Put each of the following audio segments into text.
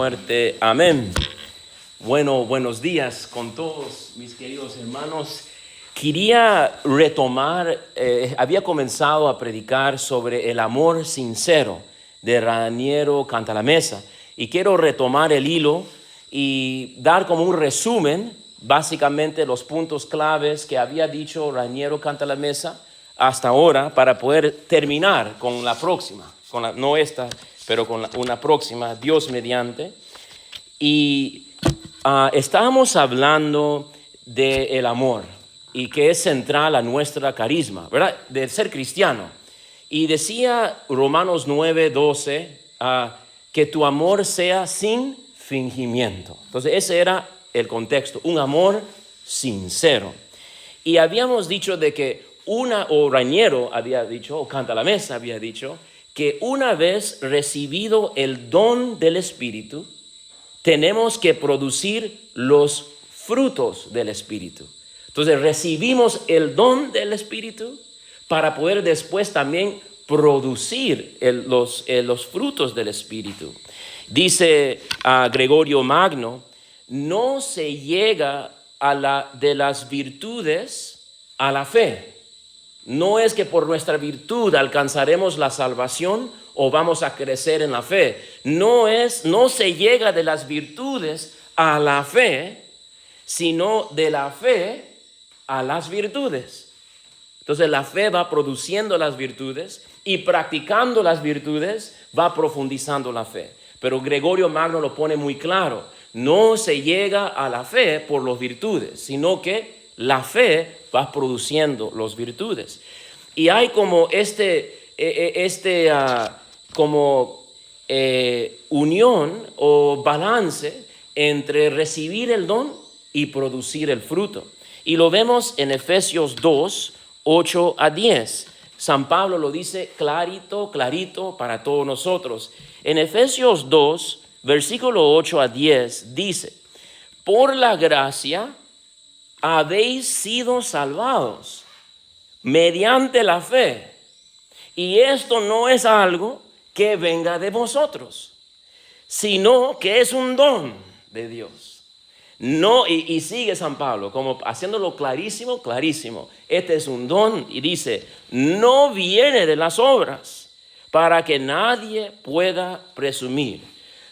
Muerte. Amén. Buenos días con todos mis queridos hermanos. Quería retomar, había comenzado a predicar sobre el amor sincero de Raniero Cantalamessa y quiero retomar el hilo y dar como un resumen, básicamente los puntos claves que había dicho Raniero Cantalamessa hasta ahora para poder terminar con la próxima, no esta, pero con una próxima, Dios mediante. Y estábamos hablando del amor y que es central a nuestra carisma, ¿verdad? De ser cristiano. Y decía Romanos 9:12 que tu amor sea sin fingimiento. Entonces ese era el contexto, un amor sincero. Y habíamos dicho de que Raniero había dicho, o Cantalamessa había dicho, que una vez recibido el don del Espíritu, tenemos que producir los frutos del Espíritu. Entonces recibimos el don del Espíritu para poder después también producir los frutos del Espíritu. Dice Gregorio Magno, no se llega de las virtudes a la fe. No es que por nuestra virtud alcanzaremos la salvación o vamos a crecer en la fe. No se llega de las virtudes a la fe, sino de la fe a las virtudes. Entonces la fe va produciendo las virtudes y practicando las virtudes va profundizando la fe. Pero Gregorio Magno lo pone muy claro. No se llega a la fe por las virtudes, sino que la fe va produciendo las virtudes. Y hay como unión o balance entre recibir el don y producir el fruto. Y lo vemos en Efesios 2, 8 a 10. San Pablo lo dice clarito para todos nosotros. En Efesios 2, versículo 8 a 10 dice, por la gracia habéis sido salvados mediante la fe, y esto no es algo que venga de vosotros, sino que es un don de Dios. No, y sigue San Pablo como haciéndolo clarísimo. Este es un don y dice, no viene de las obras para que nadie pueda presumir.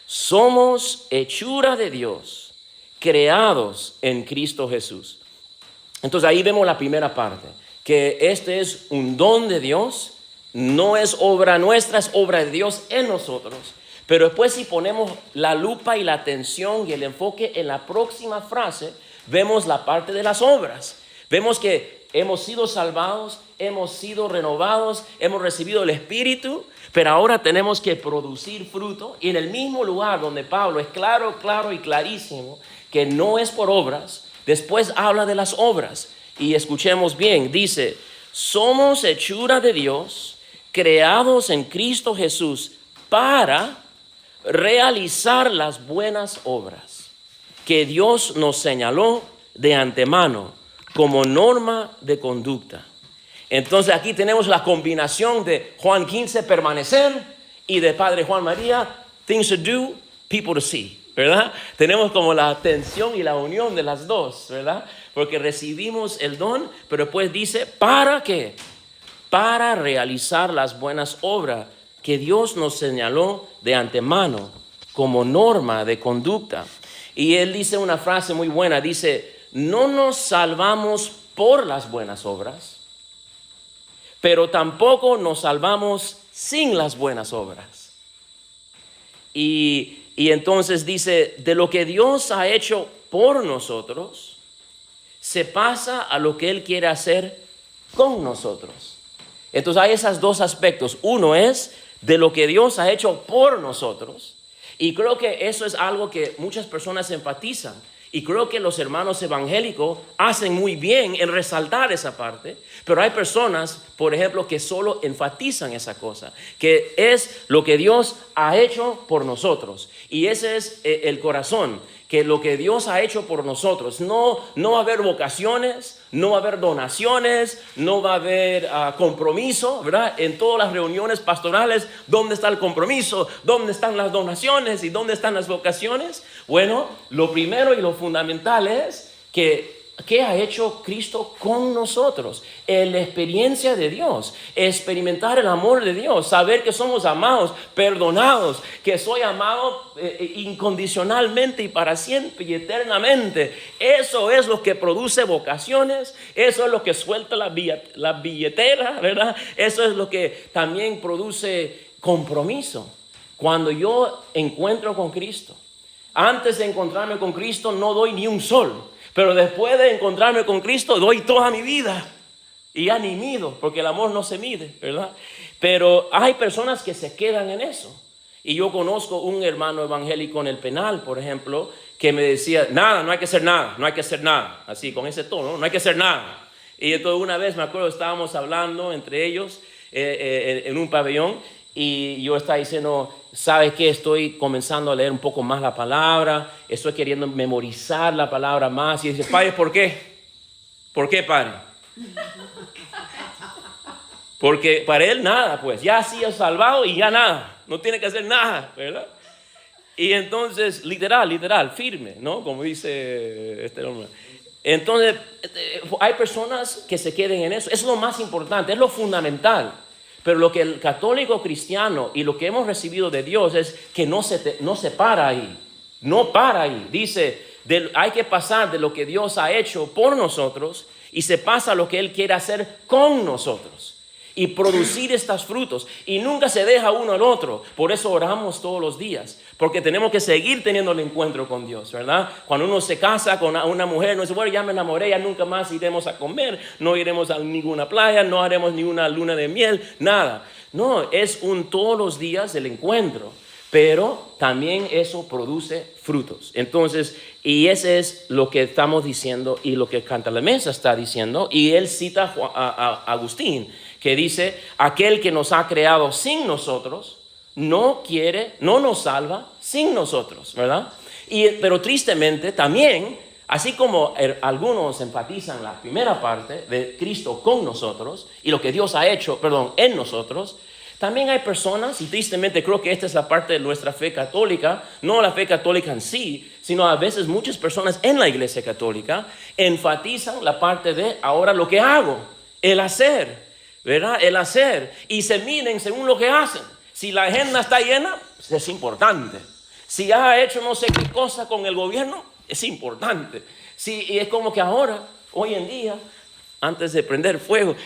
Somos hechura de Dios, creados en Cristo Jesús. Entonces ahí vemos la primera parte, que este es un don de Dios, no es obra nuestra, es obra de Dios en nosotros. Pero después si ponemos la lupa y la atención y el enfoque en la próxima frase, vemos la parte de las obras. Vemos que hemos sido salvados, hemos sido renovados, hemos recibido el Espíritu, pero ahora tenemos que producir fruto. Y en el mismo lugar donde Pablo es claro y clarísimo que no es por obras, después habla de las obras. Y escuchemos bien, dice, somos hechura de Dios, creados en Cristo Jesús para realizar las buenas obras que Dios nos señaló de antemano como norma de conducta. Entonces aquí tenemos la combinación de Juan 15, permanecer, y de Padre Juan María, things to do, people to see, ¿verdad? Tenemos como la tensión y la unión de las dos, ¿verdad? Porque recibimos el don, pero después dice, ¿para qué? Para realizar las buenas obras que Dios nos señaló de antemano como norma de conducta. Y él dice una frase muy buena, dice, no nos salvamos por las buenas obras, pero tampoco nos salvamos sin las buenas obras. Y entonces dice, de lo que Dios ha hecho por nosotros, se pasa a lo que Él quiere hacer con nosotros. Entonces hay esos dos aspectos. Uno es de lo que Dios ha hecho por nosotros. Y creo que eso es algo que muchas personas enfatizan. Y creo que los hermanos evangélicos hacen muy bien en resaltar esa parte. Pero hay personas, por ejemplo, que solo enfatizan esa cosa, que es lo que Dios ha hecho por nosotros. Y ese es el corazón, que lo que Dios ha hecho por nosotros, no va a haber vocaciones, no va a haber donaciones, no va a haber compromiso, ¿verdad? En todas las reuniones pastorales, ¿dónde está el compromiso? ¿Dónde están las donaciones? ¿Y dónde están las vocaciones? Bueno, lo primero y lo fundamental es que ¿qué ha hecho Cristo con nosotros? La experiencia de Dios, experimentar el amor de Dios, saber que somos amados, perdonados, que soy amado incondicionalmente y para siempre y eternamente. Eso es lo que produce vocaciones, eso es lo que suelta la billetera, ¿verdad? Eso es lo que también produce compromiso. Cuando yo encuentro con Cristo, antes de encontrarme con Cristo no doy ni un sol. Pero después de encontrarme con Cristo, doy toda mi vida. Y ya ni mido, porque el amor no se mide, ¿verdad? Pero hay personas que se quedan en eso. Y yo conozco un hermano evangélico en el penal, por ejemplo, que me decía, nada, no hay que hacer nada, no hay que hacer nada. Así, con ese tono, no hay que hacer nada. Y entonces una vez, me acuerdo, estábamos hablando entre ellos en un pabellón. Y yo estaba diciendo, ¿sabes qué? Estoy comenzando a leer un poco más la palabra. Estoy queriendo memorizar la palabra más. Y dice, padre, ¿por qué? ¿Por qué, padre? Porque para él nada, pues. Ya ha sido salvado y ya nada. No tiene que hacer nada, ¿verdad? Y entonces, literal, firme, ¿no? Como dice este hombre. Entonces, hay personas que se queden en eso. Eso es lo más importante, es lo fundamental. Pero lo que el católico cristiano y lo que hemos recibido de Dios es que no se para ahí. No para ahí. Dice, hay que pasar de lo que Dios ha hecho por nosotros y se pasa a lo que Él quiere hacer con nosotros. Y producir estos frutos. Y nunca se deja uno al otro. Por eso oramos todos los días. Porque tenemos que seguir teniendo el encuentro con Dios, ¿verdad? Cuando uno se casa con una mujer, no dice, bueno, ya me enamoré, ya nunca más iremos a comer. No iremos a ninguna playa, no haremos ninguna luna de miel, nada. No, es todos los días el encuentro. Pero también eso produce frutos. Entonces, y ese es lo que estamos diciendo y lo que Cantalamessa está diciendo. Y él cita a Agustín, que dice, aquel que nos ha creado sin nosotros, no nos salva sin nosotros, ¿verdad? Pero tristemente también, así como algunos enfatizan la primera parte de Cristo con nosotros y lo que Dios ha hecho, en nosotros, también hay personas, y tristemente creo que esta es la parte de nuestra fe católica, no la fe católica en sí, sino a veces muchas personas en la iglesia católica enfatizan la parte de ahora lo que hago, el hacer, ¿verdad? El hacer, y se miden según lo que hacen. Si la agenda está llena, es importante. Si ha hecho no sé qué cosa con el gobierno, es importante. Y es como que ahora, hoy en día, antes de prender fuego,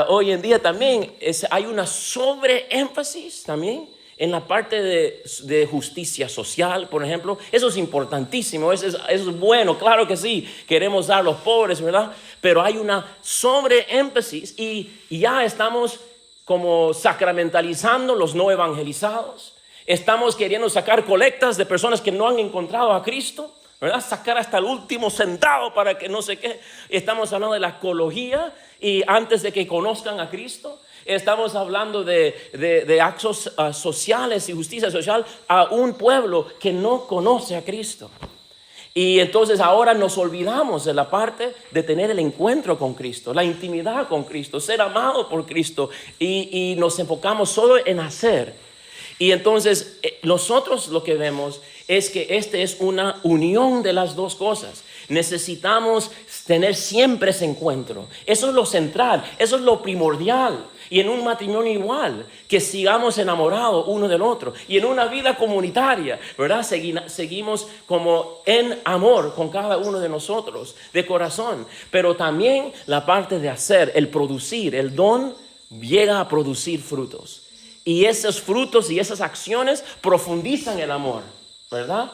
hoy en día también hay una sobreénfasis también en la parte de justicia social, por ejemplo. Eso es importantísimo, eso es bueno, claro que sí, queremos dar a los pobres, ¿verdad? Pero hay una sobreénfasis y ya estamos como sacramentalizando los no evangelizados. Estamos queriendo sacar colectas de personas que no han encontrado a Cristo, ¿verdad? Sacar hasta el último centavo para que no sé qué. Estamos hablando de la ecología y antes de que conozcan a Cristo. Estamos hablando de actos sociales y justicia social a un pueblo que no conoce a Cristo. Y entonces ahora nos olvidamos de la parte de tener el encuentro con Cristo, la intimidad con Cristo, ser amado por Cristo y nos enfocamos solo en hacer. Y entonces nosotros lo que vemos es que es una unión de las dos cosas. Necesitamos tener siempre ese encuentro. Eso es lo central, eso es lo primordial. Y en un matrimonio igual, que sigamos enamorados uno del otro. Y en una vida comunitaria, ¿verdad? Seguimos como en amor con cada uno de nosotros, de corazón. Pero también la parte de hacer, el producir, el don, llega a producir frutos. Y esos frutos y esas acciones profundizan el amor, ¿verdad?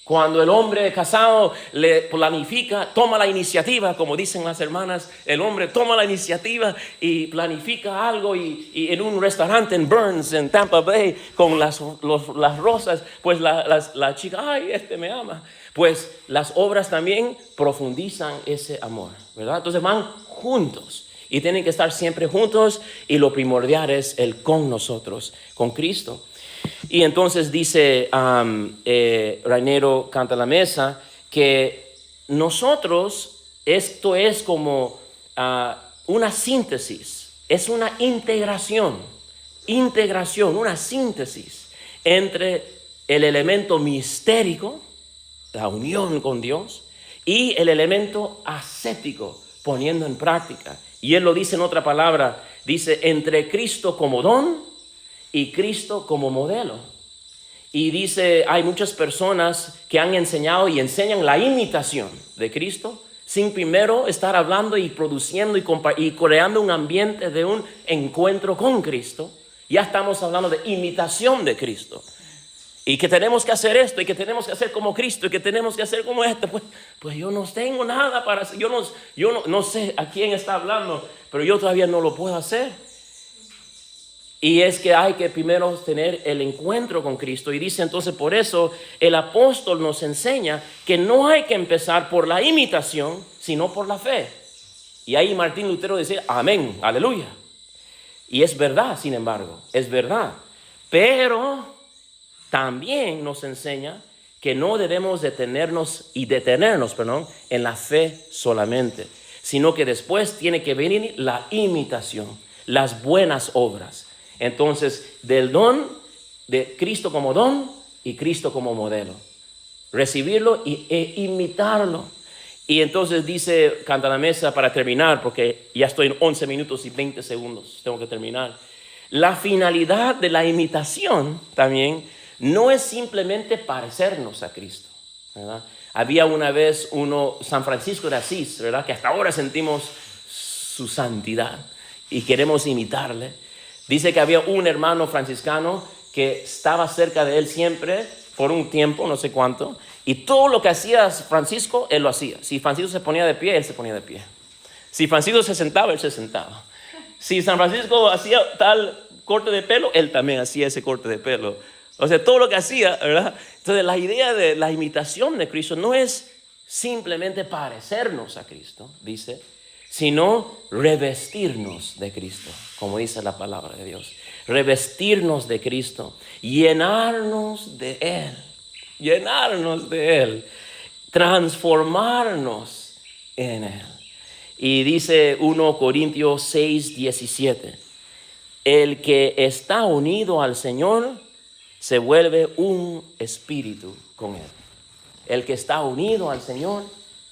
Cuando el hombre casado le planifica, toma la iniciativa, como dicen las hermanas, el hombre toma la iniciativa y planifica algo y en un restaurante en Burns, en Tampa Bay, con las rosas, pues la chica, ay, me ama. Pues las obras también profundizan ese amor, ¿verdad? Entonces van juntos y tienen que estar siempre juntos y lo primordial es el con nosotros, con Cristo. Y entonces dice Rainero Cantalamessa que nosotros, esto es como una síntesis, es una integración, una síntesis entre el elemento mistérico, la unión con Dios, y el elemento ascético, poniendo en práctica. Y él lo dice en otra palabra, dice entre Cristo como don y Cristo como modelo. Y dice, hay muchas personas que han enseñado y enseñan la imitación de Cristo sin primero estar hablando y produciendo y creando un ambiente de un encuentro con Cristo. Ya estamos hablando de imitación de Cristo. Y que tenemos que hacer esto, y que tenemos que hacer como Cristo, y que tenemos que hacer como esto. Pues yo no tengo nada para hacer. Yo no sé a quién está hablando, pero yo todavía no lo puedo hacer. Y es que hay que primero tener el encuentro con Cristo. Y dice entonces, por eso el apóstol nos enseña que no hay que empezar por la imitación, sino por la fe. Y ahí Martín Lutero dice, amén, aleluya. Y es verdad, sin embargo, es verdad. Pero también nos enseña que no debemos detenernos en la fe solamente, sino que después tiene que venir la imitación, las buenas obras. Entonces, del don de Cristo como don y Cristo como modelo. Recibirlo e imitarlo. Y entonces dice Cantalamessa, para terminar, porque ya estoy en 11 minutos y 20 segundos, tengo que terminar. La finalidad de la imitación también no es simplemente parecernos a Cristo, ¿verdad? Había una vez San Francisco de Asís, ¿verdad? Que hasta ahora sentimos su santidad y queremos imitarle. Dice que había un hermano franciscano que estaba cerca de él siempre por un tiempo, no sé cuánto, y todo lo que hacía Francisco, él lo hacía. Si Francisco se ponía de pie, él se ponía de pie. Si Francisco se sentaba, él se sentaba. Si San Francisco hacía tal corte de pelo, él también hacía ese corte de pelo. O sea, todo lo que hacía, ¿verdad? Entonces, la idea de la imitación de Cristo no es simplemente parecernos a Cristo, dice, sino revestirnos de Cristo, como dice la palabra de Dios. Revestirnos de Cristo, llenarnos de Él, transformarnos en Él. Y dice 1 Corintios 6:17, el que está unido al Señor se vuelve un espíritu con Él. El que está unido al Señor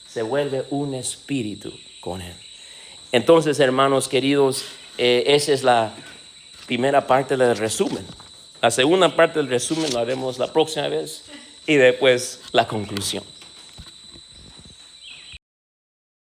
se vuelve un espíritu con Él. Entonces, hermanos queridos, esa es la primera parte del resumen. La segunda parte del resumen lo haremos la próxima vez y después la conclusión.